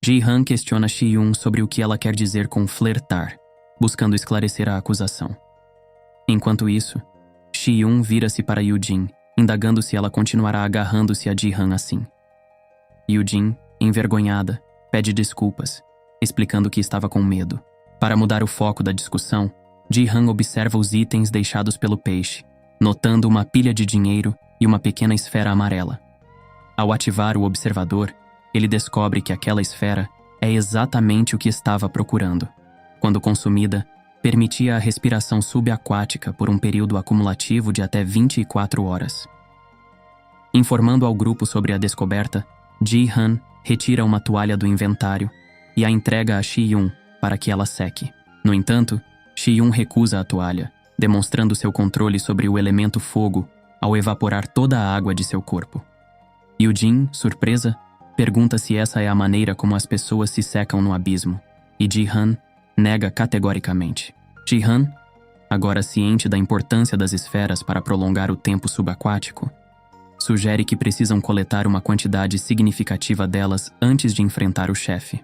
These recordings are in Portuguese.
Ji-han questiona Shi-yun sobre o que ela quer dizer com flertar, buscando esclarecer a acusação. Enquanto isso, Shi-yun vira-se para Yoo-jin, indagando se ela continuará agarrando-se a Ji-han assim. Yoo-jin, envergonhada, pede desculpas, explicando que estava com medo. Para mudar o foco da discussão, Ji-han observa os itens deixados pelo peixe, notando uma pilha de dinheiro e uma pequena esfera amarela. Ao ativar o observador, ele descobre que aquela esfera é exatamente o que estava procurando. Quando consumida, permitia a respiração subaquática por um período acumulativo de até 24 horas. Informando ao grupo sobre a descoberta, Ji-han retira uma toalha do inventário e a entrega a Shi-yun para que ela seque. No entanto, Shi-yun recusa a toalha, demonstrando seu controle sobre o elemento fogo ao evaporar toda a água de seu corpo. Yoo-jin, surpresa, pergunta se essa é a maneira como as pessoas se secam no abismo, e Ji-han nega categoricamente. Ji-han, agora ciente da importância das esferas para prolongar o tempo subaquático, sugere que precisam coletar uma quantidade significativa delas antes de enfrentar o chefe.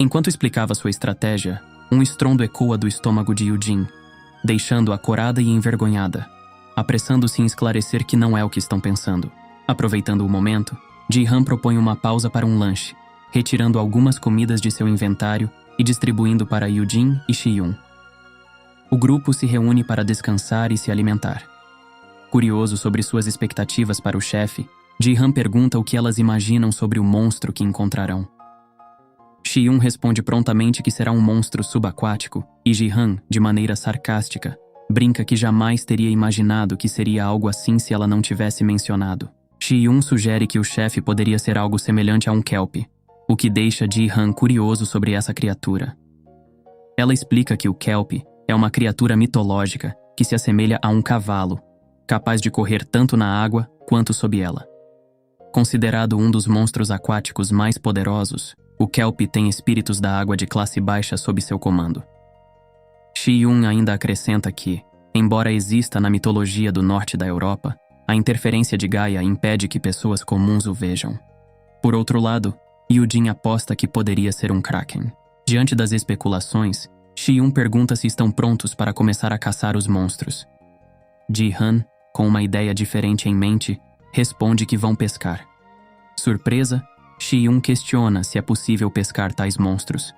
Enquanto explicava sua estratégia, um estrondo ecoa do estômago de Yoo-jin, deixando-a corada e envergonhada, apressando-se em esclarecer que não é o que estão pensando. Aproveitando o momento, Ji-han propõe uma pausa para um lanche, retirando algumas comidas de seu inventário e distribuindo para Yoo-jin e Shi-yun. O grupo se reúne para descansar e se alimentar. Curioso sobre suas expectativas para o chefe, Ji-han pergunta o que elas imaginam sobre o monstro que encontrarão. Shi-yun responde prontamente que será um monstro subaquático e Ji-han, de maneira sarcástica, brinca que jamais teria imaginado que seria algo assim se ela não tivesse mencionado. Shi-yun sugere que o chefe poderia ser algo semelhante a um kelp, o que deixa Ji-han curioso sobre essa criatura. Ela explica que o kelp é uma criatura mitológica que se assemelha a um cavalo, capaz de correr tanto na água quanto sob ela. Considerado um dos monstros aquáticos mais poderosos, o kelp tem espíritos da água de classe baixa sob seu comando. Shi-yun ainda acrescenta que, embora exista na mitologia do norte da Europa, a interferência de Gaia impede que pessoas comuns o vejam. Por outro lado, Yoo-jin aposta que poderia ser um kraken. Diante das especulações, Shi-yun pergunta se estão prontos para começar a caçar os monstros. Ji-han, com uma ideia diferente em mente, responde que vão pescar. Surpresa, Shi-yun questiona se é possível pescar tais monstros,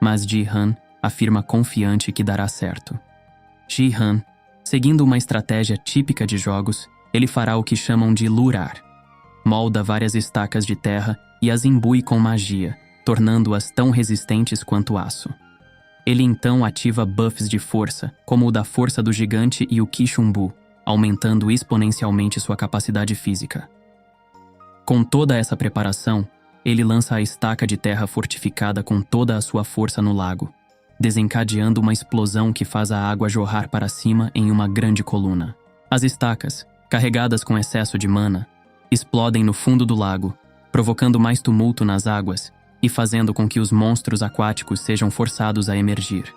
mas Ji-han afirma confiante que dará certo. Ji-han, seguindo uma estratégia típica de jogos, ele fará o que chamam de lurar. Molda várias estacas de terra e as imbui com magia, tornando-as tão resistentes quanto aço. Ele então ativa buffs de força, como o da força do gigante e o Kishumbu, aumentando exponencialmente sua capacidade física. Com toda essa preparação, ele lança a estaca de terra fortificada com toda a sua força no lago, desencadeando uma explosão que faz a água jorrar para cima em uma grande coluna. As estacas, carregadas com excesso de mana, explodem no fundo do lago, provocando mais tumulto nas águas e fazendo com que os monstros aquáticos sejam forçados a emergir.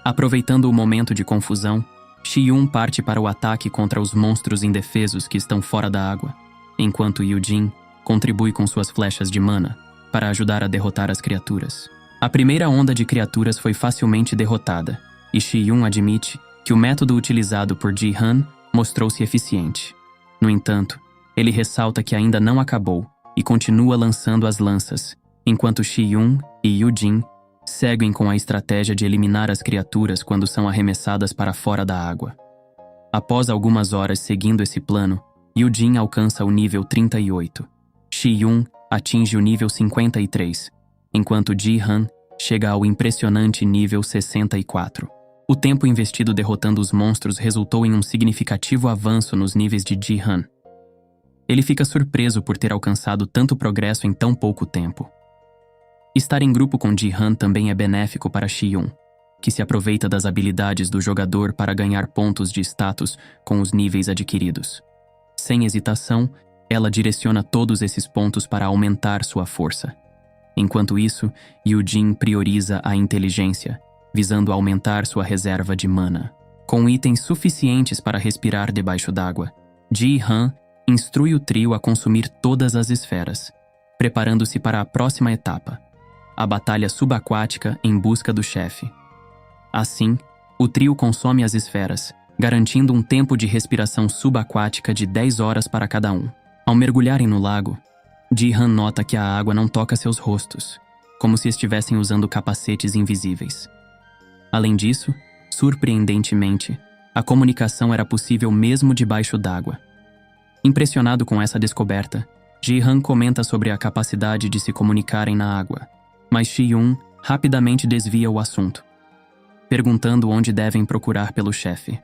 Aproveitando o momento de confusão, Shi-yun parte para o ataque contra os monstros indefesos que estão fora da água, enquanto Yoo-jin contribui com suas flechas de mana para ajudar a derrotar as criaturas. A primeira onda de criaturas foi facilmente derrotada, e Shi-yun admite que o método utilizado por Ji-han mostrou-se eficiente. No entanto, ele ressalta que ainda não acabou e continua lançando as lanças, enquanto Shi-yun e Yoo-jin seguem com a estratégia de eliminar as criaturas quando são arremessadas para fora da água. Após algumas horas seguindo esse plano, Yoo-jin alcança o nível 38. Shi-yun atinge o nível 53, enquanto Ji-han chega ao impressionante nível 64. O tempo investido derrotando os monstros resultou em um significativo avanço nos níveis de Ji-han. Ele fica surpreso por ter alcançado tanto progresso em tão pouco tempo. Estar em grupo com Ji-han também é benéfico para Shi-yun, que se aproveita das habilidades do jogador para ganhar pontos de status com os níveis adquiridos. Sem hesitação, ela direciona todos esses pontos para aumentar sua força. Enquanto isso, Yoo-jin prioriza a inteligência, visando aumentar sua reserva de mana. Com itens suficientes para respirar debaixo d'água, Ji-han instrui o trio a consumir todas as esferas, preparando-se para a próxima etapa, a batalha subaquática em busca do chefe. Assim, o trio consome as esferas, garantindo um tempo de respiração subaquática de 10 horas para cada um. Ao mergulharem no lago, Ji-han nota que a água não toca seus rostos, como se estivessem usando capacetes invisíveis. Além disso, surpreendentemente, a comunicação era possível mesmo debaixo d'água. Impressionado com essa descoberta, Ji-han comenta sobre a capacidade de se comunicarem na água, mas Shi-yun rapidamente desvia o assunto, perguntando onde devem procurar pelo chefe.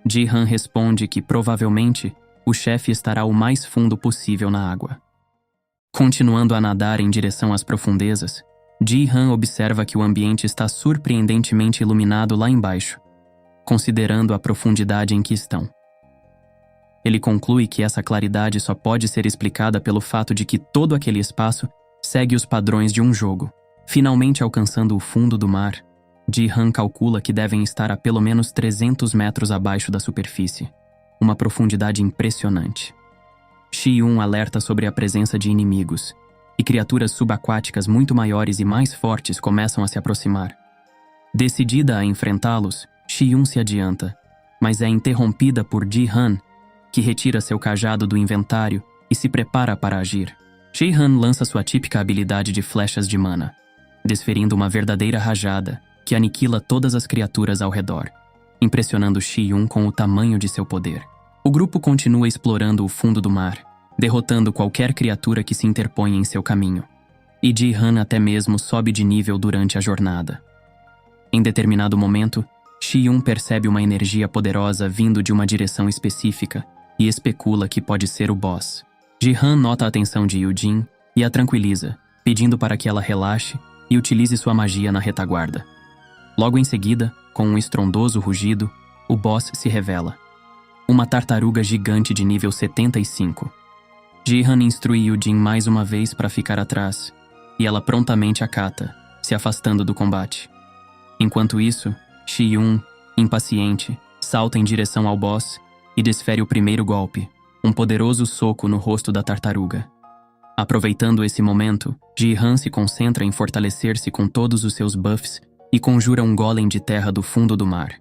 Ji-han responde que provavelmente o chefe estará o mais fundo possível na água. Continuando a nadar em direção às profundezas, Ji-han observa que o ambiente está surpreendentemente iluminado lá embaixo, considerando a profundidade em que estão. Ele conclui que essa claridade só pode ser explicada pelo fato de que todo aquele espaço segue os padrões de um jogo. Finalmente alcançando o fundo do mar, Ji-han calcula que devem estar a pelo menos 300 metros abaixo da superfície, uma profundidade impressionante. Shi-yun alerta sobre a presença de inimigos, e criaturas subaquáticas muito maiores e mais fortes começam a se aproximar. Decidida a enfrentá-los, Shi-yun se adianta, mas é interrompida por Ji-han, que retira seu cajado do inventário e se prepara para agir. Ji-han lança sua típica habilidade de flechas de mana, desferindo uma verdadeira rajada que aniquila todas as criaturas ao redor, impressionando Shi-yun com o tamanho de seu poder. O grupo continua explorando o fundo do mar, derrotando qualquer criatura que se interponha em seu caminho, e Ji-han até mesmo sobe de nível durante a jornada. Em determinado momento, Shi-yun percebe uma energia poderosa vindo de uma direção específica e especula que pode ser o boss. Ji-han nota a atenção de Yu-jin e a tranquiliza, pedindo para que ela relaxe e utilize sua magia na retaguarda. Logo em seguida, com um estrondoso rugido, o boss se revela. Uma tartaruga gigante de nível 75. Ji-han instrui Yu-jin mais uma vez para ficar atrás, e ela prontamente acata, se afastando do combate. Enquanto isso, Shi-yun, impaciente, salta em direção ao boss e desfere o primeiro golpe, um poderoso soco no rosto da tartaruga. Aproveitando esse momento, Ji-han se concentra em fortalecer-se com todos os seus buffs e conjura um golem de terra do fundo do mar.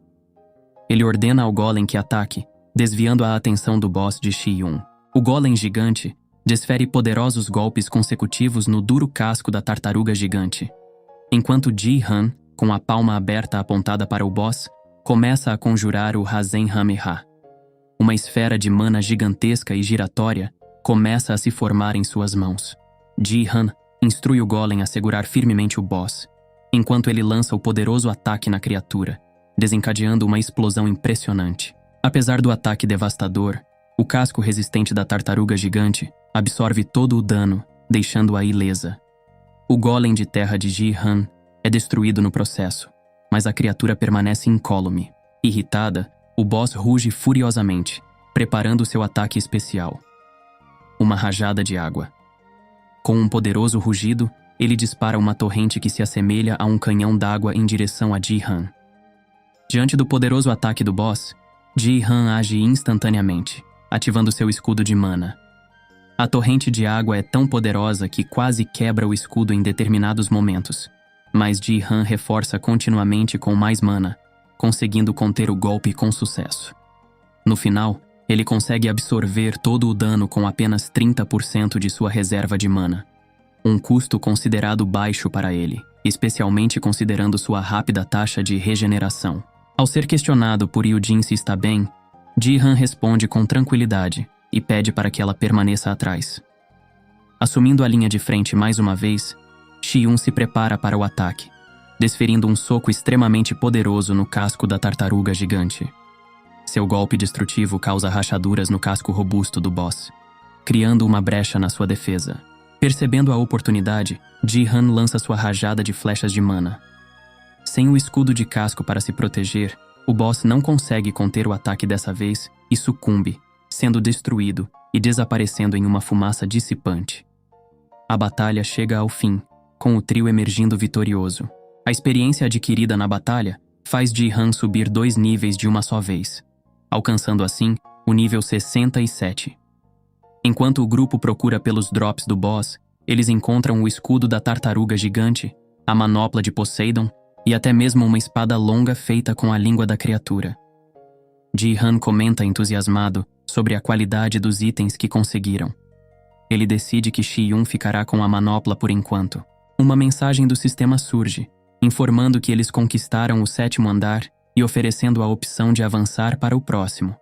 Ele ordena ao golem que ataque, desviando a atenção do boss de Shi-yun. O golem gigante desfere poderosos golpes consecutivos no duro casco da tartaruga gigante, enquanto Ji-han, com a palma aberta apontada para o boss, começa a conjurar o Rasenhameha. Uma esfera de mana gigantesca e giratória começa a se formar em suas mãos. Ji-han instrui o golem a segurar firmemente o boss, enquanto ele lança o poderoso ataque na criatura, desencadeando uma explosão impressionante. Apesar do ataque devastador, o casco resistente da tartaruga gigante absorve todo o dano, deixando-a ilesa. O golem de terra de Ji-han é destruído no processo, mas a criatura permanece incólume. Irritada, o boss ruge furiosamente, preparando seu ataque especial. Uma rajada de água. Com um poderoso rugido, ele dispara uma torrente que se assemelha a um canhão d'água em direção a Ji-han. Diante do poderoso ataque do boss, Ji-han age instantaneamente, ativando seu escudo de mana. A torrente de água é tão poderosa que quase quebra o escudo em determinados momentos, mas Ji-han reforça continuamente com mais mana, conseguindo conter o golpe com sucesso. No final, ele consegue absorver todo o dano com apenas 30% de sua reserva de mana, um custo considerado baixo para ele, especialmente considerando sua rápida taxa de regeneração. Ao ser questionado por Yu-jin se está bem, Ji-han responde com tranquilidade e pede para que ela permaneça atrás. Assumindo a linha de frente mais uma vez, Shi-yun se prepara para o ataque, desferindo um soco extremamente poderoso no casco da tartaruga gigante. Seu golpe destrutivo causa rachaduras no casco robusto do boss, criando uma brecha na sua defesa. Percebendo a oportunidade, Ji-han lança sua rajada de flechas de mana. Sem o escudo de casco para se proteger, o boss não consegue conter o ataque dessa vez e sucumbe, sendo destruído e desaparecendo em uma fumaça dissipante. A batalha chega ao fim, com o trio emergindo vitorioso. A experiência adquirida na batalha faz Ji-han subir 2 níveis de uma só vez, alcançando assim o nível 67. Enquanto o grupo procura pelos drops do boss, eles encontram o escudo da tartaruga gigante, a manopla de Poseidon e até mesmo uma espada longa feita com a língua da criatura. Ji-han comenta entusiasmado sobre a qualidade dos itens que conseguiram. Ele decide que Shi-yun ficará com a manopla por enquanto. Uma mensagem do sistema surge, informando que eles conquistaram o 7º andar e oferecendo a opção de avançar para o próximo.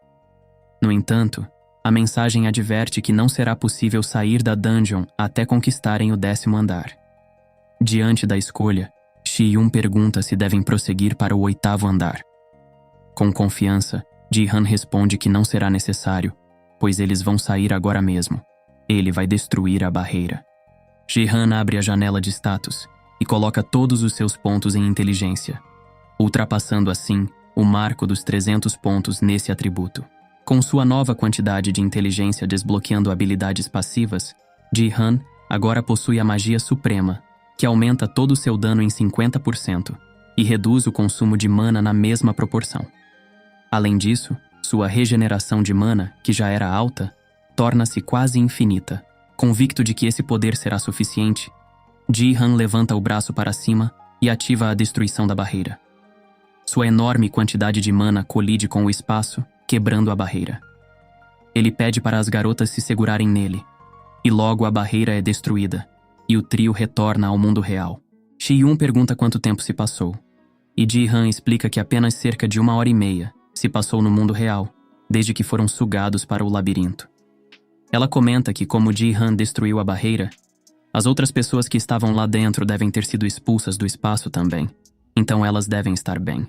No entanto, a mensagem adverte que não será possível sair da dungeon até conquistarem o 10º andar. Diante da escolha, Shi-yun pergunta se devem prosseguir para o 8º andar. Com confiança, Ji-han responde que não será necessário, pois eles vão sair agora mesmo. Ele vai destruir a barreira. Ji-han abre a janela de status e coloca todos os seus pontos em inteligência, ultrapassando assim o marco dos 300 pontos nesse atributo. Com sua nova quantidade de inteligência desbloqueando habilidades passivas, Ji-han agora possui a magia suprema, que aumenta todo o seu dano em 50% e reduz o consumo de mana na mesma proporção. Além disso, sua regeneração de mana, que já era alta, torna-se quase infinita. Convicto de que esse poder será suficiente, Ji-han levanta o braço para cima e ativa a destruição da barreira. Sua enorme quantidade de mana colide com o espaço, quebrando a barreira. Ele pede para as garotas se segurarem nele, e logo a barreira é destruída, e o trio retorna ao mundo real. Shi-yun pergunta quanto tempo se passou, e Ji-han explica que apenas cerca de 1h30 se passou no mundo real, desde que foram sugados para o labirinto. Ela comenta que, como Ji-han destruiu a barreira, as outras pessoas que estavam lá dentro devem ter sido expulsas do espaço também, então elas devem estar bem.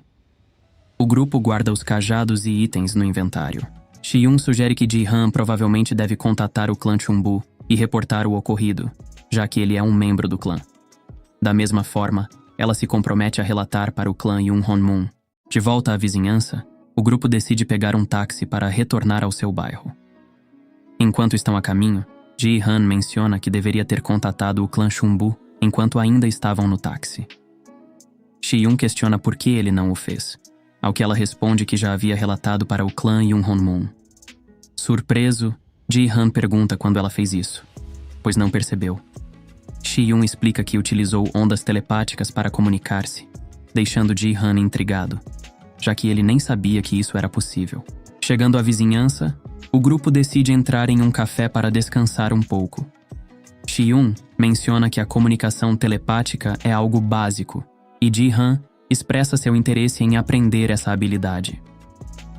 O grupo guarda os cajados e itens no inventário. Shi-yun sugere que Ji-han provavelmente deve contatar o clã Chunbu e reportar o ocorrido, já que ele é um membro do clã. Da mesma forma, ela se compromete a relatar para o clã Yun-hon-mun. De volta à vizinhança, o grupo decide pegar um táxi para retornar ao seu bairro. Enquanto estão a caminho, Ji-han menciona que deveria ter contatado o clã Chunbu enquanto ainda estavam no táxi. Shi-yun questiona por que ele não o fez, ao que ela responde que já havia relatado para o clã Yun-hon-mun. Surpreso, Ji-han pergunta quando ela fez isso, pois não percebeu. Shi-yun explica que utilizou ondas telepáticas para comunicar-se, deixando Ji-han intrigado, já que ele nem sabia que isso era possível. Chegando à vizinhança, o grupo decide entrar em um café para descansar um pouco. Shi-yun menciona que a comunicação telepática é algo básico, e Ji-han expressa seu interesse em aprender essa habilidade.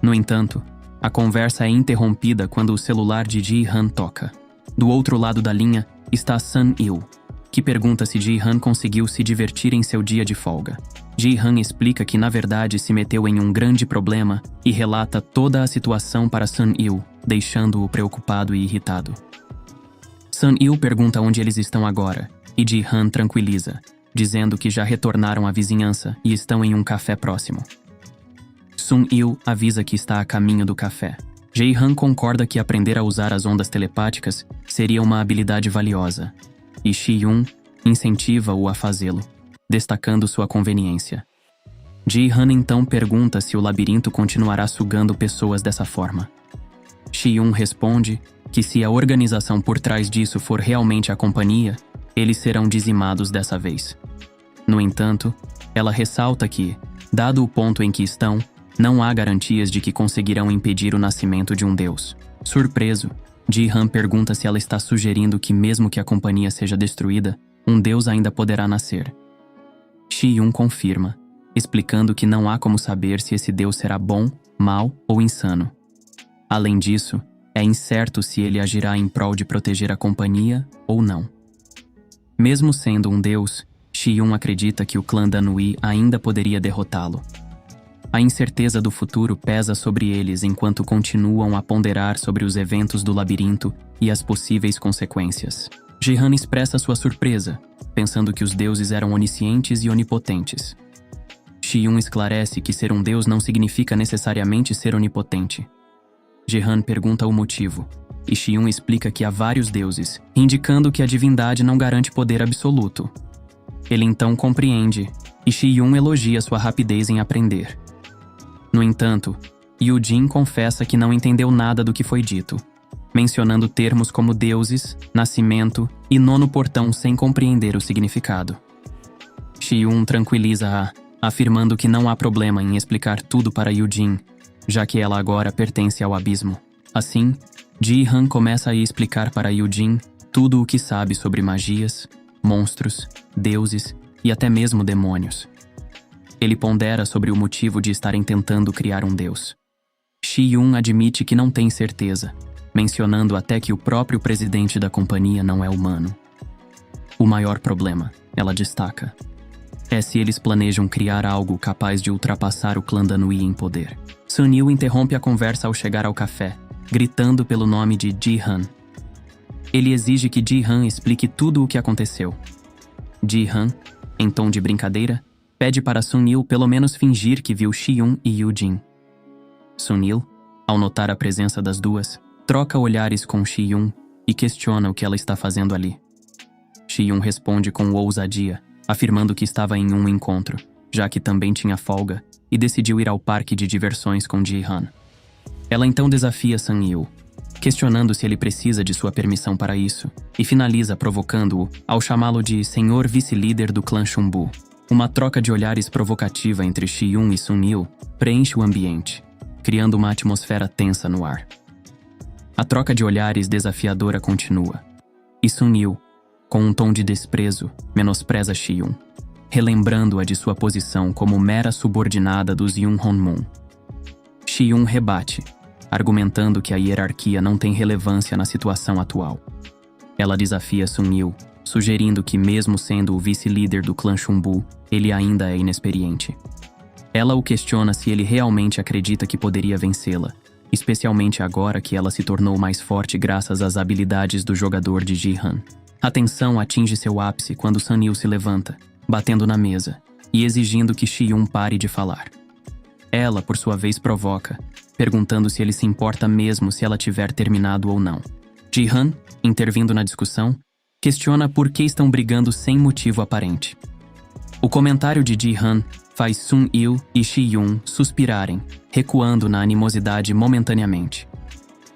No entanto, a conversa é interrompida quando o celular de Ji-han toca. Do outro lado da linha está Sun-il, que pergunta se Ji-han conseguiu se divertir em seu dia de folga. Ji-han explica que na verdade se meteu em um grande problema e relata toda a situação para Sun-il, deixando-o preocupado e irritado. Sun-il pergunta onde eles estão agora, e Ji-han tranquiliza, dizendo que já retornaram à vizinhança e estão em um café próximo. Sun-il avisa que está a caminho do café. Ji-han concorda que aprender a usar as ondas telepáticas seria uma habilidade valiosa, e Shi-yun incentiva-o a fazê-lo, destacando sua conveniência. Ji-han então pergunta se o labirinto continuará sugando pessoas dessa forma. Shi-yun responde que se a organização por trás disso for realmente a companhia, eles serão dizimados dessa vez. No entanto, ela ressalta que, dado o ponto em que estão, não há garantias de que conseguirão impedir o nascimento de um deus. Surpreso, Ji-han pergunta se ela está sugerindo que mesmo que a companhia seja destruída, um deus ainda poderá nascer. Shi-yun confirma, explicando que não há como saber se esse deus será bom, mau ou insano. Além disso, é incerto se ele agirá em prol de proteger a companhia ou não. Mesmo sendo um deus, Shi-yun acredita que o clã Danui ainda poderia derrotá-lo. A incerteza do futuro pesa sobre eles enquanto continuam a ponderar sobre os eventos do labirinto e as possíveis consequências. Ji-han expressa sua surpresa, pensando que os deuses eram oniscientes e onipotentes. Shi-yun esclarece que ser um deus não significa necessariamente ser onipotente. Ji-han pergunta o motivo, e Shi-yun explica que há vários deuses, indicando que a divindade não garante poder absoluto. Ele então compreende, e Shi-yun elogia sua rapidez em aprender. No entanto, Yu-jin confessa que não entendeu nada do que foi dito. mencionando termos como deuses, nascimento e nono portão sem compreender o significado. Shi-yun tranquiliza-a, afirmando que não há problema em explicar tudo para Yu-jin, já que ela agora pertence ao abismo. Assim, Ji-han começa a explicar para Yu-jin tudo o que sabe sobre magias, monstros, deuses e até mesmo demônios. Ele pondera sobre o motivo de estarem tentando criar um deus. Shi-yun admite que não tem certeza, mencionando até que o próprio presidente da companhia não é humano. O maior problema, ela destaca, é se eles planejam criar algo capaz de ultrapassar o clã Danui em poder. Sun-il interrompe a conversa ao chegar ao café, gritando pelo nome de Ji-han. Ele exige que Ji-han explique tudo o que aconteceu. Ji-han, em tom de brincadeira, pede para Sun-il pelo menos fingir que viu Shi-yun e Yu-jin. Sun-il, ao notar a presença das duas, troca olhares com Shi-yun e questiona o que ela está fazendo ali. Shi-yun responde com ousadia, afirmando que estava em um encontro, já que também tinha folga, e decidiu ir ao parque de diversões com Ji-han. Ela então desafia Sun-il, questionando se ele precisa de sua permissão para isso, e finaliza provocando-o ao chamá-lo de Senhor Vice-Líder do clã Shunbu. Uma troca de olhares provocativa entre Shi-yun e Sun-il preenche o ambiente, criando uma atmosfera tensa no ar. A troca de olhares desafiadora continua, e Sun-il, com um tom de desprezo, menospreza Shi-yun, relembrando-a de sua posição como mera subordinada dos Yun-hon-mun. Shi-yun rebate, argumentando que a hierarquia não tem relevância na situação atual. Ela desafia Sun-il, sugerindo que mesmo sendo o vice-líder do clã Shunbu, ele ainda é inexperiente. Ela o questiona se ele realmente acredita que poderia vencê-la, especialmente agora que ela se tornou mais forte graças às habilidades do jogador de Ji-han. A tensão atinge seu ápice quando Sun-il se levanta, batendo na mesa, e exigindo que Shi-yun pare de falar. Ela, por sua vez, provoca, perguntando se ele se importa mesmo se ela tiver terminado ou não. Ji-han, intervindo na discussão, questiona por que estão brigando sem motivo aparente. O comentário de Ji-han faz Sun-il e Shi-yun suspirarem, recuando na animosidade momentaneamente.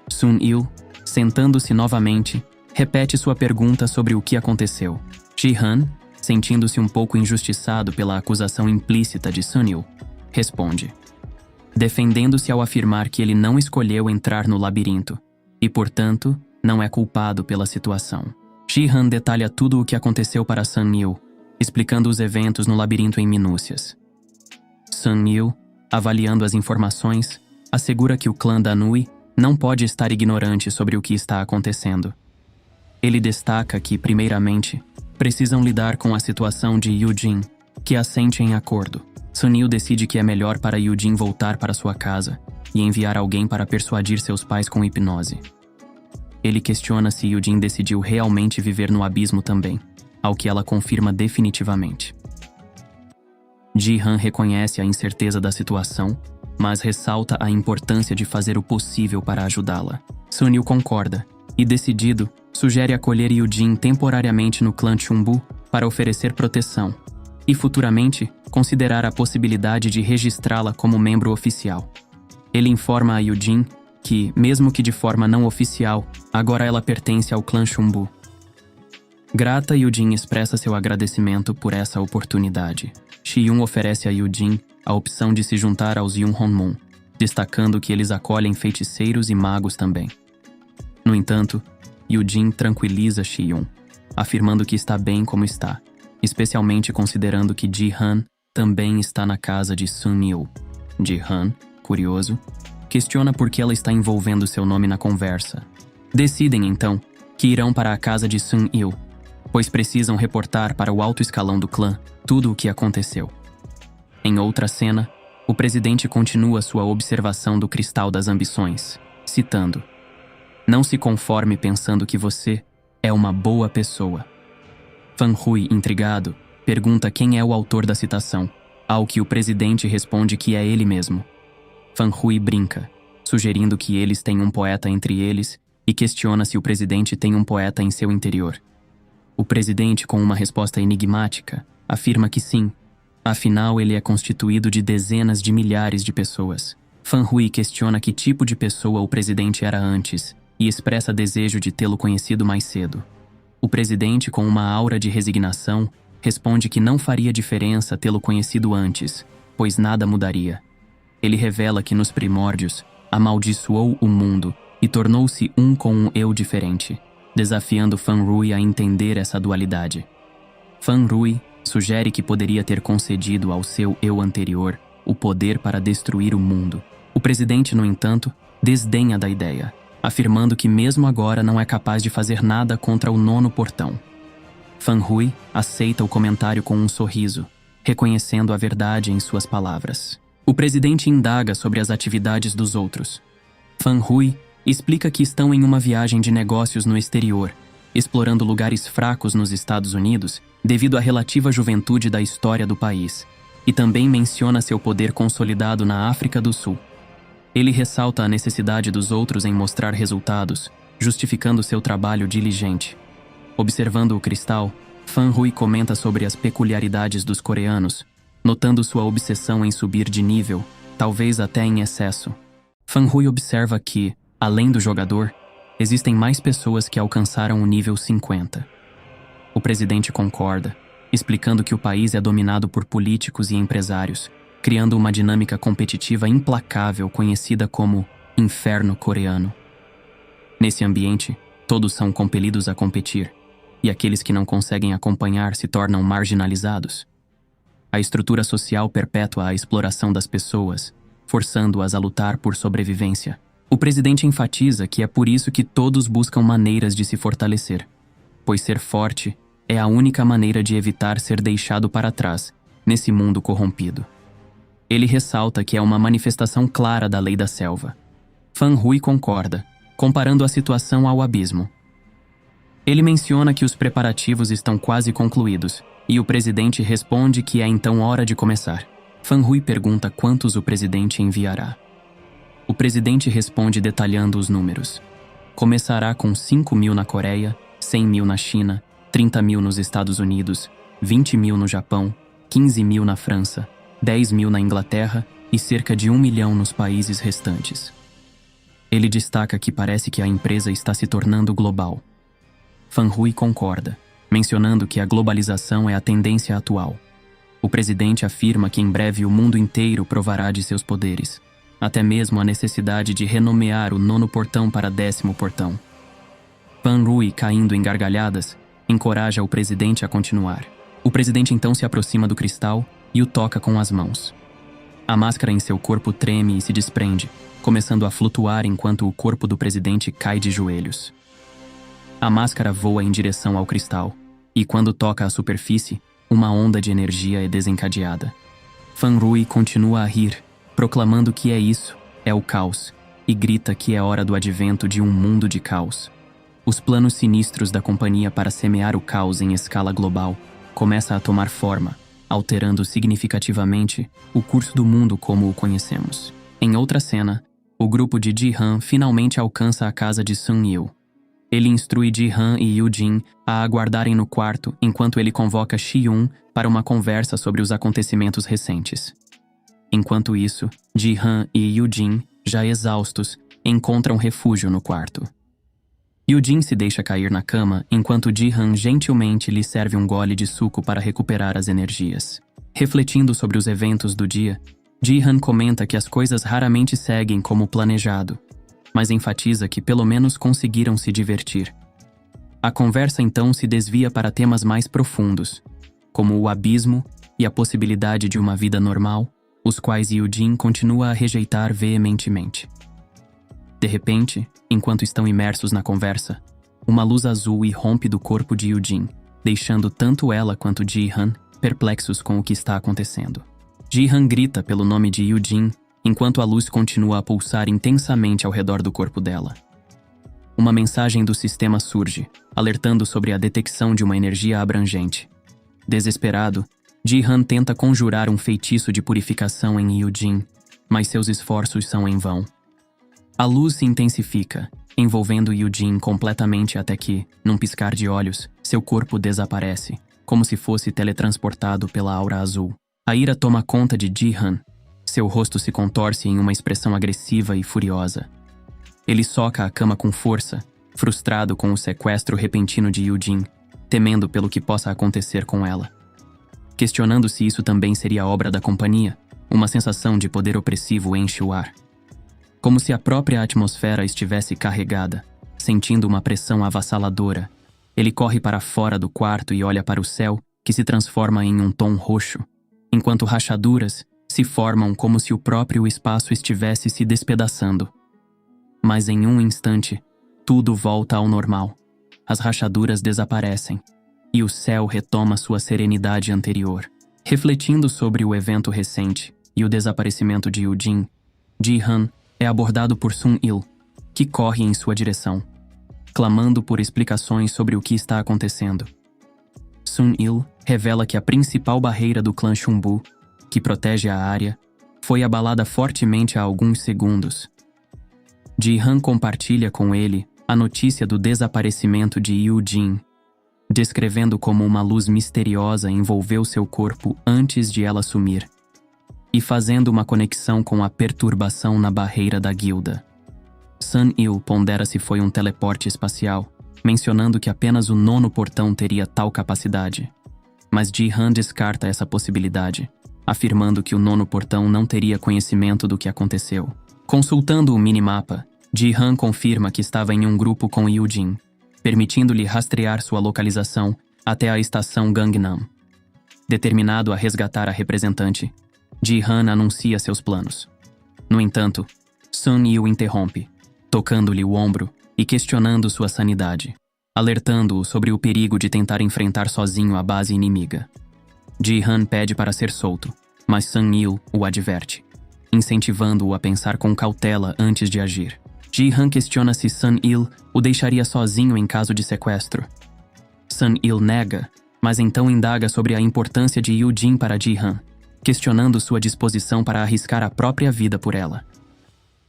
Sun-il, sentando-se novamente, repete sua pergunta sobre o que aconteceu. Ji-han, sentindo-se um pouco injustiçado pela acusação implícita de Sun-il, responde, defendendo-se ao afirmar que ele não escolheu entrar no labirinto e, portanto, não é culpado pela situação. Ji-han detalha tudo o que aconteceu para Sun-il, explicando os eventos no labirinto em minúcias. Sun-il, avaliando as informações, assegura que o clã Danui não pode estar ignorante sobre o que está acontecendo. Ele destaca que, primeiramente, precisam lidar com a situação de Yu-jin, que assente em acordo. Sun-il decide que é melhor para Yu-jin voltar para sua casa e enviar alguém para persuadir seus pais com hipnose. Ele questiona se Yu-jin decidiu realmente viver no abismo também, ao que ela confirma definitivamente. Ji-han reconhece a incerteza da situação, mas ressalta a importância de fazer o possível para ajudá-la. Sun-il concorda e, decidido, sugere acolher Yu-jin temporariamente no clã Shunbu para oferecer proteção e, futuramente, considerar a possibilidade de registrá-la como membro oficial. Ele informa a Yu-jin que, mesmo que de forma não oficial, agora ela pertence ao clã Shunbu. Grata, Yu-jin expressa seu agradecimento por essa oportunidade. Shi-yun oferece a Yu-jin a opção de se juntar aos Yun-hon-mun, destacando que eles acolhem feiticeiros e magos também. No entanto, Yu-jin tranquiliza Shi-yun, afirmando que está bem como está, especialmente considerando que Ji-han também está na casa de Sun-il. Ji-han, curioso, questiona por que ela está envolvendo seu nome na conversa. Decidem, então, que irão para a casa de Sun-il, pois precisam reportar para o alto escalão do clã tudo o que aconteceu. Em outra cena, o presidente continua sua observação do Cristal das Ambições, citando: "Não se conforme pensando que você é uma boa pessoa." Fan Hui, intrigado, pergunta quem é o autor da citação, ao que o presidente responde que é ele mesmo. Fan Hui brinca, sugerindo que eles têm um poeta entre eles e questiona se o presidente tem um poeta em seu interior. O presidente, com uma resposta enigmática, afirma que sim, afinal ele é constituído de dezenas de milhares de pessoas. Fan Hui questiona que tipo de pessoa o presidente era antes e expressa desejo de tê-lo conhecido mais cedo. O presidente, com uma aura de resignação, responde que não faria diferença tê-lo conhecido antes, pois nada mudaria. Ele revela que nos primórdios amaldiçoou o mundo e tornou-se um com um eu diferente, desafiando Fan Rui a entender essa dualidade. Fan Rui sugere que poderia ter concedido ao seu eu anterior o poder para destruir o mundo. O presidente, no entanto, desdenha da ideia, afirmando que mesmo agora não é capaz de fazer nada contra o nono portão. Fan Rui aceita o comentário com um sorriso, reconhecendo a verdade em suas palavras. O presidente indaga sobre as atividades dos outros. Fan Rui explica que estão em uma viagem de negócios no exterior, explorando lugares fracos nos Estados Unidos devido à relativa juventude da história do país, e também menciona seu poder consolidado na África do Sul. Ele ressalta a necessidade dos outros em mostrar resultados, justificando seu trabalho diligente. Observando o cristal, Fan Rui comenta sobre as peculiaridades dos coreanos, notando sua obsessão em subir de nível, talvez até em excesso. Fan Rui observa que, além do jogador, existem mais pessoas que alcançaram o nível 50. O presidente concorda, explicando que o país é dominado por políticos e empresários, criando uma dinâmica competitiva implacável conhecida como inferno coreano. Nesse ambiente, todos são compelidos a competir, e aqueles que não conseguem acompanhar se tornam marginalizados. A estrutura social perpétua a exploração das pessoas, forçando-as a lutar por sobrevivência. O presidente enfatiza que é por isso que todos buscam maneiras de se fortalecer, pois ser forte é a única maneira de evitar ser deixado para trás nesse mundo corrompido. Ele ressalta que é uma manifestação clara da lei da selva. Fan Rui concorda, comparando a situação ao abismo. Ele menciona que os preparativos estão quase concluídos, e o presidente responde que é então hora de começar. Fan Rui pergunta quantos o presidente enviará. O presidente responde detalhando os números. Começará com 5.000 na Coreia, 100.000 na China, 30.000 nos Estados Unidos, 20.000 no Japão, 15.000 na França, 10.000 na Inglaterra e cerca de 1 milhão nos países restantes. Ele destaca que parece que a empresa está se tornando global. Fan Rui concorda, mencionando que a globalização é a tendência atual. O presidente afirma que em breve o mundo inteiro provará de seus poderes, até mesmo a necessidade de renomear o 9º portão para 10º portão. Fan Rui, caindo em gargalhadas, encoraja o presidente a continuar. O presidente então se aproxima do cristal e o toca com as mãos. A máscara em seu corpo treme e se desprende, começando a flutuar enquanto o corpo do presidente cai de joelhos. A máscara voa em direção ao cristal, e quando toca a superfície, uma onda de energia é desencadeada. Fan Rui continua a rir, proclamando que é isso, é o caos, e grita que é hora do advento de um mundo de caos. Os planos sinistros da companhia para semear o caos em escala global começam a tomar forma, alterando significativamente o curso do mundo como o conhecemos. Em outra cena, o grupo de Ji-han finalmente alcança a casa de Sun-il. Ele instrui Ji-han e Yu-jin a aguardarem no quarto enquanto ele convoca Shi-yun para uma conversa sobre os acontecimentos recentes. Enquanto isso, Ji-han e Yu-jin, já exaustos, encontram refúgio no quarto. Yu-jin se deixa cair na cama enquanto Ji-han gentilmente lhe serve um gole de suco para recuperar as energias. Refletindo sobre os eventos do dia, Ji-han comenta que as coisas raramente seguem como planejado, mas enfatiza que pelo menos conseguiram se divertir. A conversa então se desvia para temas mais profundos, como o abismo e a possibilidade de uma vida normal, os quais Yu-jin continua a rejeitar veementemente. De repente, enquanto estão imersos na conversa, uma luz azul irrompe do corpo de Yu-jin, deixando tanto ela quanto Ji-han perplexos com o que está acontecendo. Ji-han grita pelo nome de Yu-jin, enquanto a luz continua a pulsar intensamente ao redor do corpo dela. Uma mensagem do sistema surge, alertando sobre a detecção de uma energia abrangente. Desesperado, Ji-han tenta conjurar um feitiço de purificação em Yu-jin, mas seus esforços são em vão. A luz se intensifica, envolvendo Yu-jin completamente até que, num piscar de olhos, seu corpo desaparece, como se fosse teletransportado pela aura azul. A ira toma conta de Ji-han. Seu rosto se contorce em uma expressão agressiva e furiosa. Ele soca a cama com força, frustrado com o sequestro repentino de Yujin, temendo pelo que possa acontecer com ela. Questionando se isso também seria obra da companhia, uma sensação de poder opressivo enche o ar. Como se a própria atmosfera estivesse carregada, sentindo uma pressão avassaladora, ele corre para fora do quarto e olha para o céu, que se transforma em um tom roxo, enquanto rachaduras se formam como se o próprio espaço estivesse se despedaçando. Mas em um instante, tudo volta ao normal. As rachaduras desaparecem, e o céu retoma sua serenidade anterior. Refletindo sobre o evento recente e o desaparecimento de Yujin, Ji-han é abordado por Sun-il, que corre em sua direção, clamando por explicações sobre o que está acontecendo. Sun-il revela que a principal barreira do clã Chunbu, que protege a área, foi abalada fortemente há alguns segundos. Ji-han compartilha com ele a notícia do desaparecimento de Yujin, descrevendo como uma luz misteriosa envolveu seu corpo antes de ela sumir, e fazendo uma conexão com a perturbação na barreira da guilda. Sun-il pondera se foi um teleporte espacial, mencionando que apenas o 9º portão teria tal capacidade. Mas Ji-han descarta essa possibilidade, afirmando que o 9º portão não teria conhecimento do que aconteceu. Consultando o minimapa, Ji-han confirma que estava em um grupo com Yujin, permitindo-lhe rastrear sua localização até a estação Gangnam. Determinado a resgatar a representante, Ji-han anuncia seus planos. No entanto, Sun-il o interrompe, tocando-lhe o ombro e questionando sua sanidade, alertando-o sobre o perigo de tentar enfrentar sozinho a base inimiga. Ji-han pede para ser solto, mas Sun-il o adverte, incentivando-o a pensar com cautela antes de agir. Ji-han questiona se Sun-il o deixaria sozinho em caso de sequestro. Sun-il nega, mas então indaga sobre a importância de Yujin para Ji-han, questionando sua disposição para arriscar a própria vida por ela.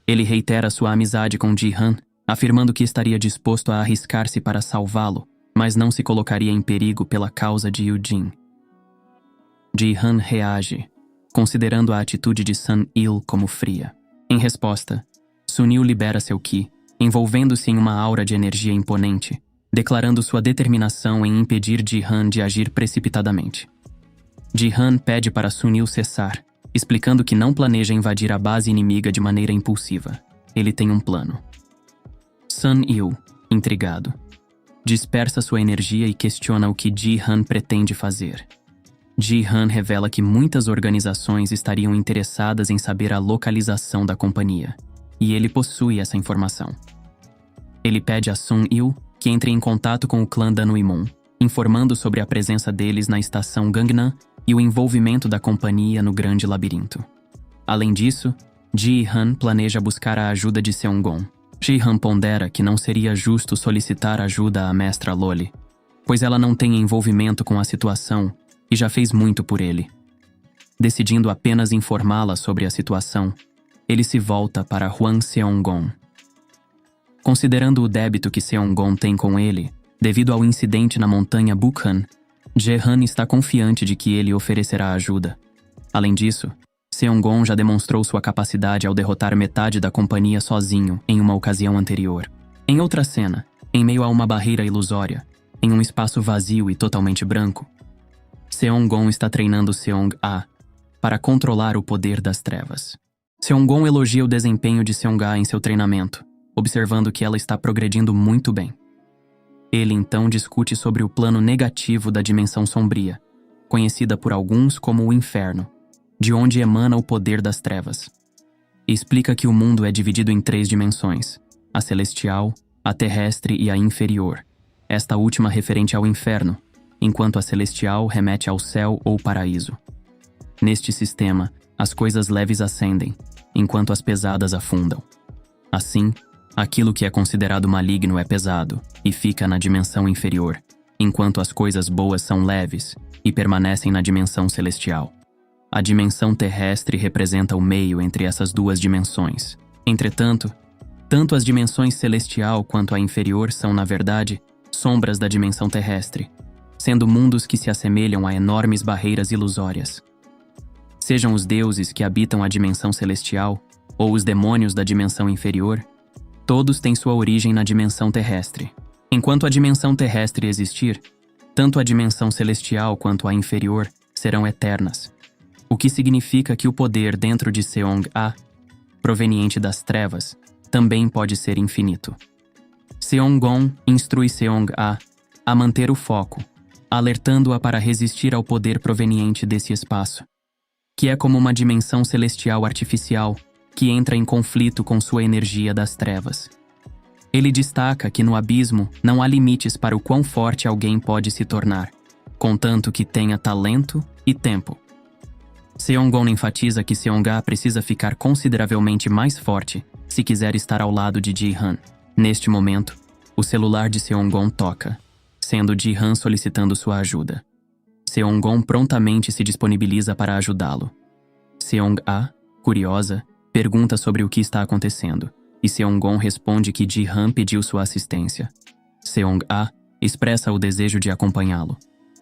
Ele reitera sua amizade com Ji-han, afirmando que estaria disposto a arriscar-se para salvá-lo, mas não se colocaria em perigo pela causa de Yujin. Ji-han reage, considerando a atitude de Sun-il como fria. Em resposta, Sun-il libera seu ki, envolvendo-se em uma aura de energia imponente, declarando sua determinação em impedir Ji-han de agir precipitadamente. Ji-han pede para Sun-il cessar, explicando que não planeja invadir a base inimiga de maneira impulsiva. Ele tem um plano. Sun-il, intrigado, dispersa sua energia e questiona o que Ji-han pretende fazer. Ji-han revela que muitas organizações estariam interessadas em saber a localização da companhia, e ele possui essa informação. Ele pede a Sun-il que entre em contato com o clã Danuimon, informando sobre a presença deles na estação Gangnam e o envolvimento da companhia no grande labirinto. Além disso, Ji-han planeja buscar a ajuda de Seong-gon. Ji-han pondera que não seria justo solicitar ajuda à mestra Loli, pois ela não tem envolvimento com a situação e já fez muito por ele. Decidindo apenas informá-la sobre a situação, ele se volta para Hwang Seong-gon. Considerando o débito que Seong-gon tem com ele, devido ao incidente na montanha Bukhan, Ji-han está confiante de que ele oferecerá ajuda. Além disso, Seong-gon já demonstrou sua capacidade ao derrotar metade da companhia sozinho em uma ocasião anterior. Em outra cena, em meio a uma barreira ilusória, em um espaço vazio e totalmente branco, Seong-gon está treinando Seong-a para controlar o poder das trevas. Seong-gon elogia o desempenho de Seong-a em seu treinamento, observando que ela está progredindo muito bem. Ele então discute sobre o plano negativo da dimensão sombria, conhecida por alguns como o inferno, de onde emana o poder das trevas. E explica que o mundo é dividido em 3 dimensões, a celestial, a terrestre e a inferior, esta última referente ao inferno, enquanto a celestial remete ao céu ou paraíso. Neste sistema, as coisas leves ascendem, enquanto as pesadas afundam. Assim, aquilo que é considerado maligno é pesado e fica na dimensão inferior, enquanto as coisas boas são leves e permanecem na dimensão celestial. A dimensão terrestre representa o meio entre essas 2 dimensões. Entretanto, tanto as dimensões celestial quanto a inferior são, na verdade, sombras da dimensão terrestre, sendo mundos que se assemelham a enormes barreiras ilusórias. Sejam os deuses que habitam a dimensão celestial ou os demônios da dimensão inferior, Todos têm sua origem na dimensão terrestre. Enquanto a dimensão terrestre existir, tanto a dimensão celestial quanto a inferior serão eternas, o que significa que o poder dentro de Seong-A, proveniente das trevas, também pode ser infinito. Seong-gon instrui Seong-A a manter o foco, alertando-a para resistir ao poder proveniente desse espaço, que é como uma dimensão celestial artificial que entra em conflito com sua energia das trevas. Ele destaca que no abismo não há limites para o quão forte alguém pode se tornar, contanto que tenha talento e tempo. Seong-gon enfatiza que Seong-A precisa ficar consideravelmente mais forte se quiser estar ao lado de Ji-han. Neste momento, o celular de Seong-gon toca, sendo Ji-han solicitando sua ajuda. Seong-gon prontamente se disponibiliza para ajudá-lo. Seong-A, curiosa, pergunta sobre o que está acontecendo, e Seong-gon responde que Ji-han pediu sua assistência. Seong-A expressa o desejo de acompanhá-lo,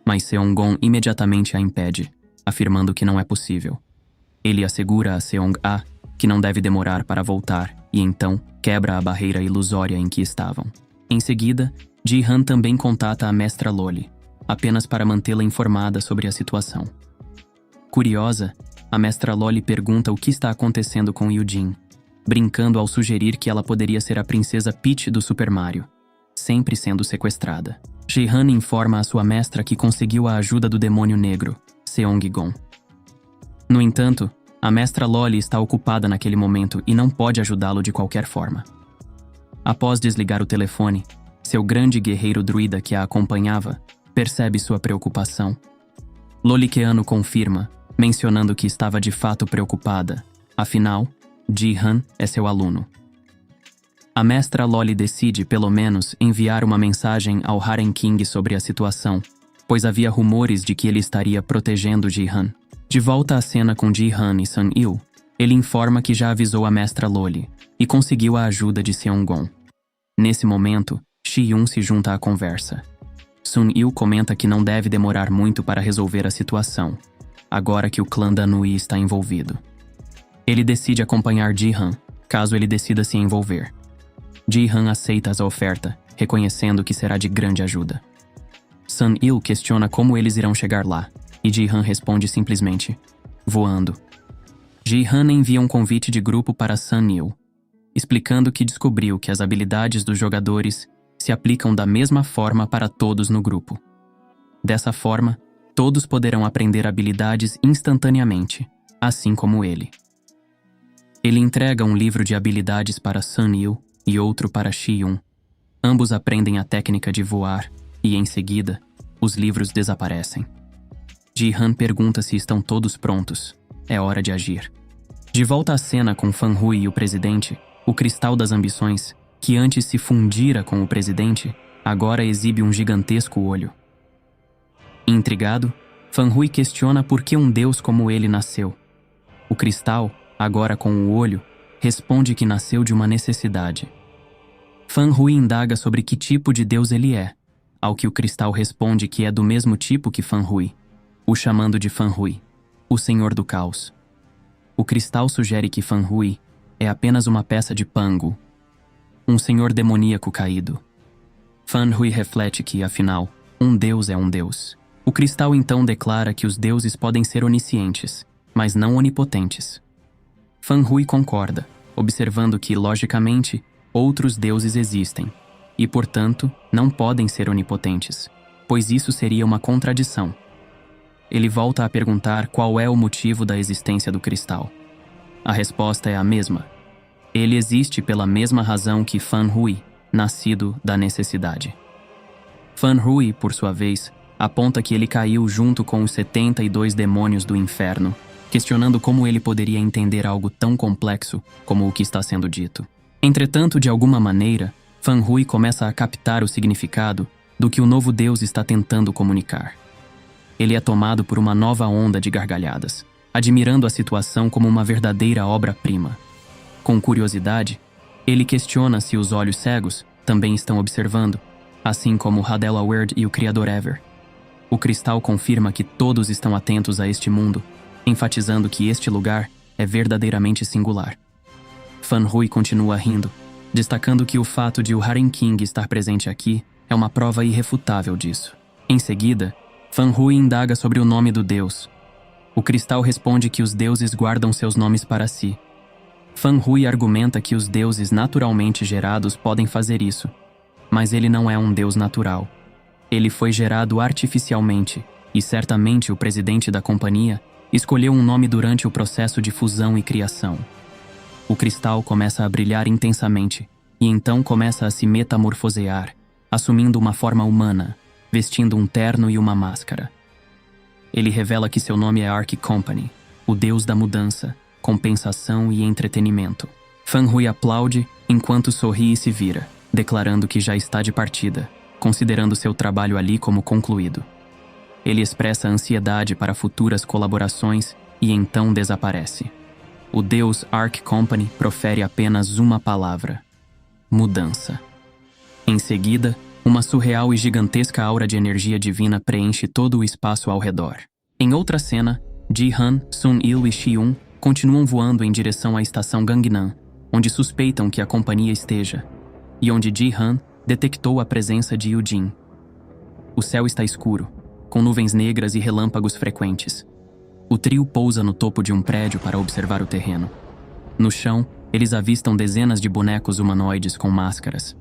mas Seong-gon imediatamente a impede, afirmando que não é possível. Ele assegura a Seong-A que não deve demorar para voltar e então quebra a barreira ilusória em que estavam. Em seguida, Ji-han também contata a mestra Loli, apenas para mantê-la informada sobre a situação. Curiosa, a mestra Loli pergunta o que está acontecendo com Yoo-jin, brincando ao sugerir que ela poderia ser a princesa Peach do Super Mario, sempre sendo sequestrada. Ji-han informa a sua mestra que conseguiu a ajuda do demônio negro, Seong-gon. No entanto, a mestra Loli está ocupada naquele momento e não pode ajudá-lo de qualquer forma. Após desligar o telefone, seu grande guerreiro druida que a acompanhava percebe sua preocupação. Loliqueano confirma, mencionando que estava de fato preocupada, afinal, Ji-han é seu aluno. A mestra Loli decide, pelo menos, enviar uma mensagem ao Harem King sobre a situação, pois havia rumores de que ele estaria protegendo Ji-han. De volta à cena com Ji-han e Sun-il, ele informa que já avisou a mestra Loli e conseguiu a ajuda de Seong-gon. Nesse momento, Shi-yun se junta à conversa. Sun-il comenta que não deve demorar muito para resolver a situação, agora que o clã Danui está envolvido. Ele decide acompanhar Ji-han, caso ele decida se envolver. Ji-han aceita a oferta, reconhecendo que será de grande ajuda. Sun-il questiona como eles irão chegar lá, e Ji-han responde simplesmente, voando. Ji-han envia um convite de grupo para Sun-il, explicando que descobriu que as habilidades dos jogadores se aplicam da mesma forma para todos no grupo. Dessa forma, todos poderão aprender habilidades instantaneamente, assim como ele. Ele entrega um livro de habilidades para Sun-il e outro para Shi-yun. Ambos aprendem a técnica de voar e, em seguida, os livros desaparecem. Ji-han pergunta se estão todos prontos. É hora de agir. De volta à cena com Fan Hui e o presidente, o Cristal das Ambições, que antes se fundira com o presidente, agora exibe um gigantesco olho. Intrigado, Fan Hui questiona por que um deus como ele nasceu. O cristal, agora com o olho, responde que nasceu de uma necessidade. Fan Hui indaga sobre que tipo de deus ele é, ao que o cristal responde que é do mesmo tipo que Fan Hui, o chamando de Fan Hui, o Senhor do Caos. O cristal sugere que Fan Hui é apenas uma peça de Pangu, um senhor demoníaco caído. Fan Hui reflete que, afinal, um deus é um deus. O cristal então declara que os deuses podem ser oniscientes, mas não onipotentes. Fan Hui concorda, observando que, logicamente, outros deuses existem, e, portanto, não podem ser onipotentes, pois isso seria uma contradição. Ele volta a perguntar qual é o motivo da existência do cristal. A resposta é a mesma. Ele existe pela mesma razão que Fan Hui, nascido da necessidade. Fan Hui, por sua vez, aponta que ele caiu junto com os 72 demônios do inferno, questionando como ele poderia entender algo tão complexo como o que está sendo dito. Entretanto, de alguma maneira, Fan Hui começa a captar o significado do que o novo deus está tentando comunicar. Ele é tomado por uma nova onda de gargalhadas, admirando a situação como uma verdadeira obra-prima. Com curiosidade, ele questiona se os olhos cegos também estão observando, assim como Hadela Word e o Criador Ever. O cristal confirma que todos estão atentos a este mundo, enfatizando que este lugar é verdadeiramente singular. Fan Hui continua rindo, destacando que o fato de o Haren King estar presente aqui é uma prova irrefutável disso. Em seguida, Fan Hui indaga sobre o nome do deus. O cristal responde que os deuses guardam seus nomes para si. Fan Hui argumenta que os deuses naturalmente gerados podem fazer isso, mas ele não é um deus natural. Ele foi gerado artificialmente, e certamente o presidente da companhia escolheu um nome durante o processo de fusão e criação. O cristal começa a brilhar intensamente, e então começa a se metamorfosear, assumindo uma forma humana, vestindo um terno e uma máscara. Ele revela que seu nome é Ark Company, o deus da mudança, compensação e entretenimento. Fan Hui aplaude enquanto sorri e se vira, declarando que já está de partida, considerando seu trabalho ali como concluído. Ele expressa ansiedade para futuras colaborações e então desaparece. O deus Ark Company profere apenas uma palavra: mudança. Em seguida, uma surreal e gigantesca aura de energia divina preenche todo o espaço ao redor. Em outra cena, Ji-han, Sun-il e Shi-yun continuam voando em direção à estação Gangnam, onde suspeitam que a companhia esteja, e onde Ji-han detectou a presença de Yu-jin. O céu está escuro, com nuvens negras e relâmpagos frequentes. O trio pousa no topo de um prédio para observar o terreno. No chão, eles avistam dezenas de bonecos humanoides com máscaras.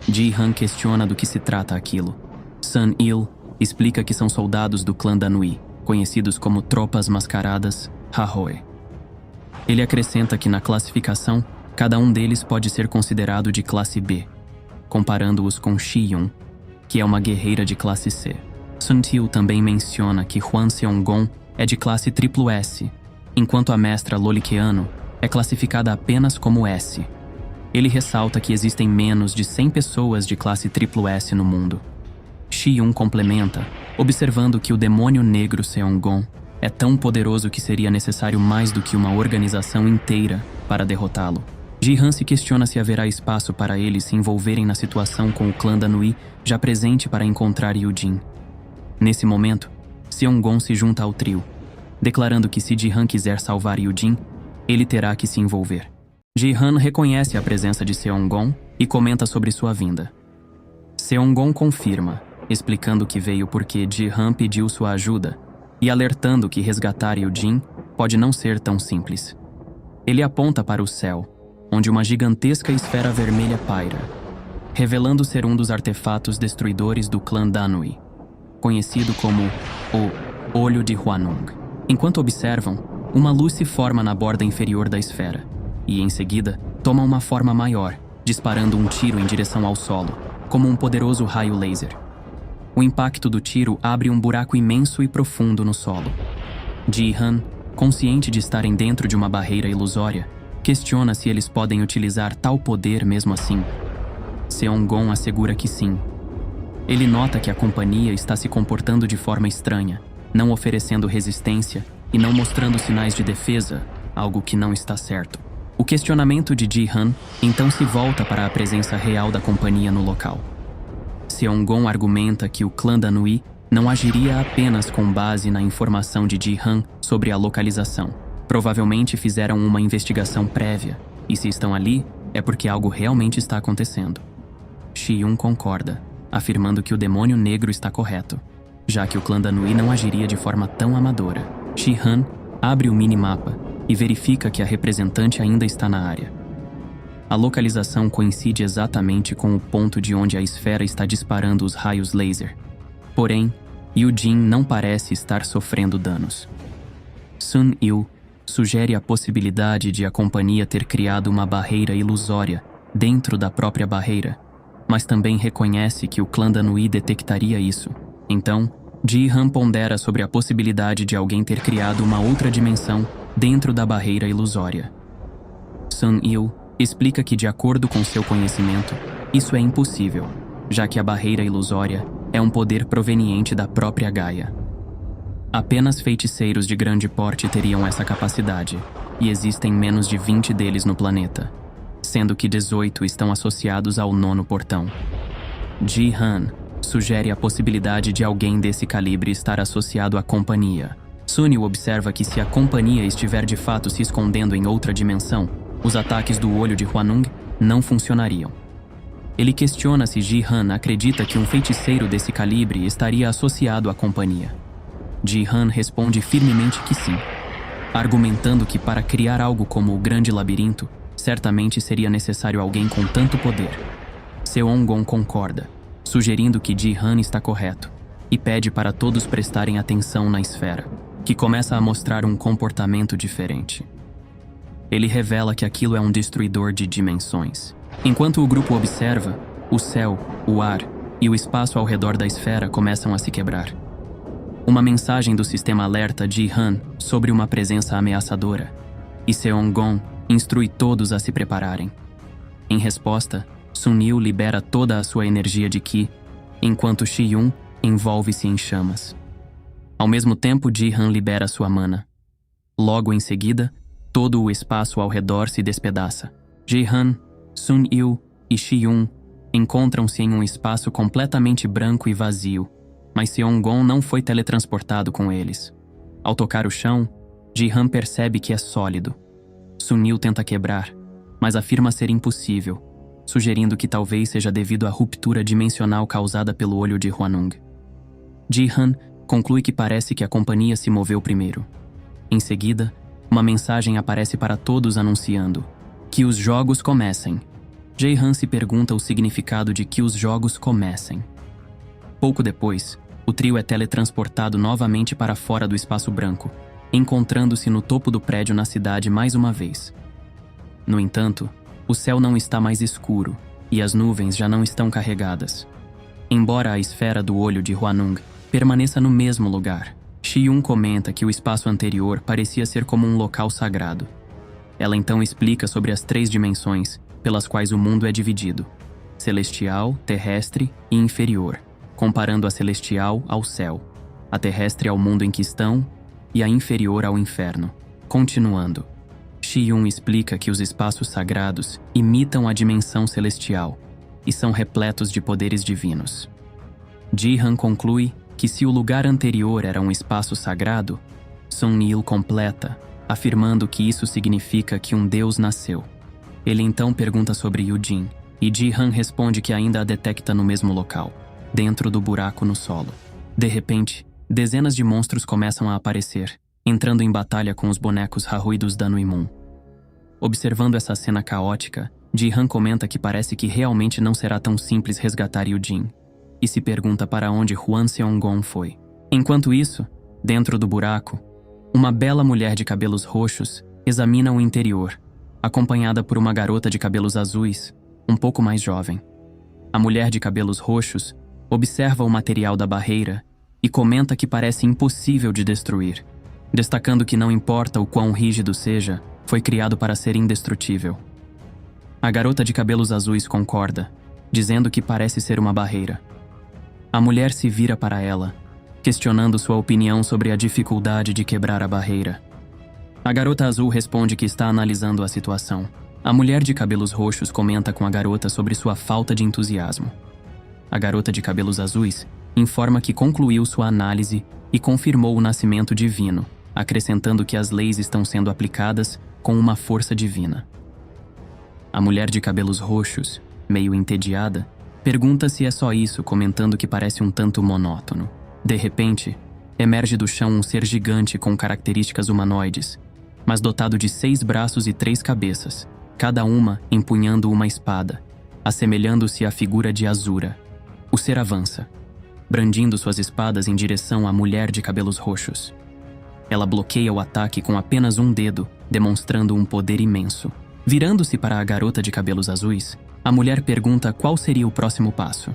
Ji-han questiona do que se trata aquilo. Sun-il explica que são soldados do clã Danui, conhecidos como Tropas Mascaradas Hahoe. Ele acrescenta que na classificação, cada um deles pode ser considerado de classe B, comparando-os com Shi-yun, que é uma guerreira de classe C. Sun-il também menciona que Hwan Seong-gon é de classe SSS, enquanto a mestra Loliqueano é classificada apenas como S. Ele ressalta que existem menos de 100 pessoas de classe SSS no mundo. Shi-yun complementa, observando que o demônio negro Seong-gon é tão poderoso que seria necessário mais do que uma organização inteira para derrotá-lo. Ji-han se questiona se haverá espaço para eles se envolverem na situação com o clã Danui já presente para encontrar Yu-jin. Nesse momento, Seong-gon se junta ao trio, declarando que se Ji-han quiser salvar Yu-jin, ele terá que se envolver. Ji-han reconhece a presença de Seong-gon e comenta sobre sua vinda. Seong-gon confirma, explicando que veio porque Ji-han pediu sua ajuda e alertando que resgatar Yu-jin pode não ser tão simples. Ele aponta para o céu, onde uma gigantesca esfera vermelha paira, revelando ser um dos artefatos destruidores do clã Danui, conhecido como o Olho de Hwanung. Enquanto observam, uma luz se forma na borda inferior da esfera, e em seguida toma uma forma maior, disparando um tiro em direção ao solo, como um poderoso raio laser. O impacto do tiro abre um buraco imenso e profundo no solo. Ji-han, consciente de estarem dentro de uma barreira ilusória, questiona se eles podem utilizar tal poder mesmo assim. Seong-gon assegura que sim. Ele nota que a companhia está se comportando de forma estranha, não oferecendo resistência e não mostrando sinais de defesa, algo que não está certo. O questionamento de Ji-han então se volta para a presença real da companhia no local. Seong-gon argumenta que o clã Danui não agiria apenas com base na informação de Ji-han sobre a localização. Provavelmente fizeram uma investigação prévia, e se estão ali, é porque algo realmente está acontecendo. Shi-yun concorda, afirmando que o demônio negro está correto, já que o clã Danui não agiria de forma tão amadora. Shi-han abre o minimapa e verifica que a representante ainda está na área. A localização coincide exatamente com o ponto de onde a esfera está disparando os raios laser. Porém, Yu-jin não parece estar sofrendo danos. Sun-il sugere a possibilidade de a companhia ter criado uma barreira ilusória dentro da própria barreira, mas também reconhece que o clã Danui detectaria isso. Então, Ji-han pondera sobre a possibilidade de alguém ter criado uma outra dimensão dentro da barreira ilusória. Sun-il explica que, de acordo com seu conhecimento, isso é impossível, já que a barreira ilusória é um poder proveniente da própria Gaia. Apenas feiticeiros de grande porte teriam essa capacidade, e existem menos de 20 deles no planeta, sendo que 18 estão associados ao 9º portão. Ji-han sugere a possibilidade de alguém desse calibre estar associado à companhia. Sun-il observa que se a companhia estiver de fato se escondendo em outra dimensão, Os ataques do olho de Huanung não funcionariam. Ele questiona se Ji-Han acredita que um feiticeiro desse calibre estaria associado à companhia. Ji-Han responde firmemente que sim, argumentando que para criar algo como o Grande Labirinto, certamente seria necessário alguém com tanto poder. Seong-gon concorda, sugerindo que Ji-Han está correto, e pede para todos prestarem atenção na esfera, que começa a mostrar um comportamento diferente. Ele revela que aquilo é um destruidor de dimensões. Enquanto o grupo observa, o céu, o ar e o espaço ao redor da esfera começam a se quebrar. Uma mensagem do sistema alerta Ji-Han sobre uma presença ameaçadora, e Seong-gon instrui todos a se prepararem. Em resposta, Sun-il libera toda a sua energia de Ki, enquanto Shi-yun envolve-se em chamas. Ao mesmo tempo, Ji-Han libera sua mana. Logo em seguida, todo o espaço ao redor se despedaça. Ji-Han, Sun-il e Shi-yun encontram-se em um espaço completamente branco e vazio, mas Seong-gon não foi teletransportado com eles. Ao tocar o chão, Ji-Han percebe que é sólido. Sun-il tenta quebrar, mas afirma ser impossível, sugerindo que talvez seja devido à ruptura dimensional causada pelo olho de Huanung. Ji-Han conclui que parece que a companhia se moveu primeiro. Em seguida, uma mensagem aparece para todos anunciando que os jogos comecem. Ji-Han se pergunta o significado de que os jogos comecem. Pouco depois, o trio é teletransportado novamente para fora do espaço branco, encontrando-se no topo do prédio na cidade mais uma vez. No entanto, o céu não está mais escuro e as nuvens já não estão carregadas. Embora a esfera do olho de Huanung permaneça no mesmo lugar, Shi-yun comenta que o espaço anterior parecia ser como um local sagrado. Ela então explica sobre as 3 dimensões pelas quais o mundo é dividido: celestial, terrestre e inferior, comparando a celestial ao céu, a terrestre ao mundo em que estão e a inferior ao inferno. Continuando, Shi-yun explica que os espaços sagrados imitam a dimensão celestial e são repletos de poderes divinos. Ji-Han conclui que se o lugar anterior era um espaço sagrado, Sun-il completa, afirmando que isso significa que um deus nasceu. Ele então pergunta sobre Yu-jin, e Ji-Han responde que ainda a detecta no mesmo local, dentro do buraco no solo. De repente, dezenas de monstros começam a aparecer, entrando em batalha com os bonecos arruídos da Nui-Moon. Observando essa cena caótica, Ji-Han comenta que parece que realmente não será tão simples resgatar Yu-jin, e se pergunta para onde Hwan Seong-gon foi. Enquanto isso, dentro do buraco, uma bela mulher de cabelos roxos examina o interior, acompanhada por uma garota de cabelos azuis, um pouco mais jovem. A mulher de cabelos roxos observa o material da barreira e comenta que parece impossível de destruir, destacando que não importa o quão rígido seja, foi criado para ser indestrutível. A garota de cabelos azuis concorda, dizendo que parece ser uma barreira. A mulher se vira para ela, questionando sua opinião sobre a dificuldade de quebrar a barreira. A garota azul responde que está analisando a situação. A mulher de cabelos roxos comenta com a garota sobre sua falta de entusiasmo. A garota de cabelos azuis informa que concluiu sua análise e confirmou o nascimento divino, acrescentando que as leis estão sendo aplicadas com uma força divina. A mulher de cabelos roxos, meio entediada, pergunta se é só isso, comentando que parece um tanto monótono. De repente, emerge do chão um ser gigante com características humanoides, mas dotado de 6 braços e 3 cabeças, cada uma empunhando uma espada, assemelhando-se à figura de Azura. O ser avança, brandindo suas espadas em direção à mulher de cabelos roxos. Ela bloqueia o ataque com apenas um dedo, demonstrando um poder imenso. Virando-se para a garota de cabelos azuis, a mulher pergunta qual seria o próximo passo.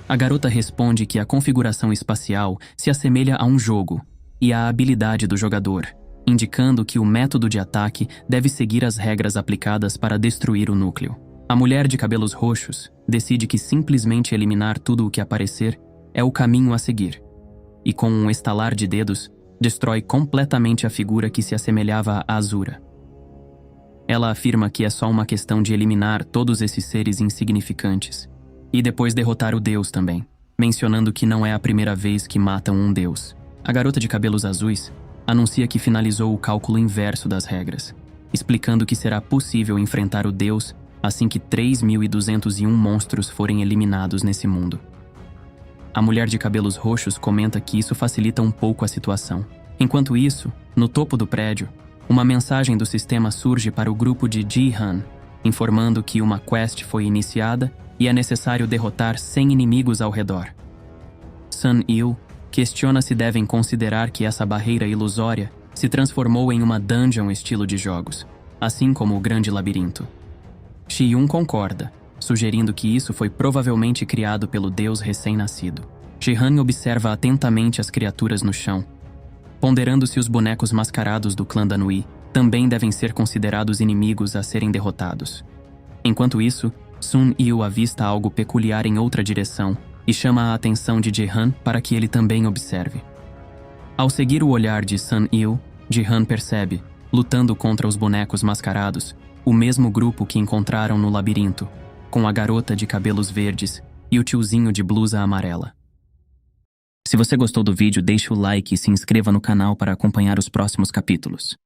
A garota responde que a configuração espacial se assemelha a um jogo e à habilidade do jogador, indicando que o método de ataque deve seguir as regras aplicadas para destruir o núcleo. A mulher de cabelos roxos decide que simplesmente eliminar tudo o que aparecer é o caminho a seguir, e com um estalar de dedos, destrói completamente a figura que se assemelhava a Azura. Ela afirma que é só uma questão de eliminar todos esses seres insignificantes, e depois derrotar o deus também, mencionando que não é a primeira vez que matam um deus. A garota de cabelos azuis anuncia que finalizou o cálculo inverso das regras, explicando que será possível enfrentar o Deus assim que 3.201 monstros forem eliminados nesse mundo. A mulher de cabelos roxos comenta que isso facilita um pouco a situação. Enquanto isso, no topo do prédio, uma mensagem do sistema surge para o grupo de Ji-han, informando que uma quest foi iniciada e é necessário derrotar 100 inimigos ao redor. Sun-il questiona se devem considerar que essa barreira ilusória se transformou em uma dungeon estilo de jogos, assim como o Grande Labirinto. Shi-yun concorda, sugerindo que isso foi provavelmente criado pelo deus recém-nascido. Ji-han observa atentamente as criaturas no chão, ponderando se os bonecos mascarados do clã Danui também devem ser considerados inimigos a serem derrotados. Enquanto isso, Sun-il avista algo peculiar em outra direção e chama a atenção de Ji-han para que ele também observe. Ao seguir o olhar de Sun-il, Ji-han percebe, lutando contra os bonecos mascarados, o mesmo grupo que encontraram no labirinto, com a garota de cabelos verdes e o tiozinho de blusa amarela. Se você gostou do vídeo, deixe o like e se inscreva no canal para acompanhar os próximos capítulos.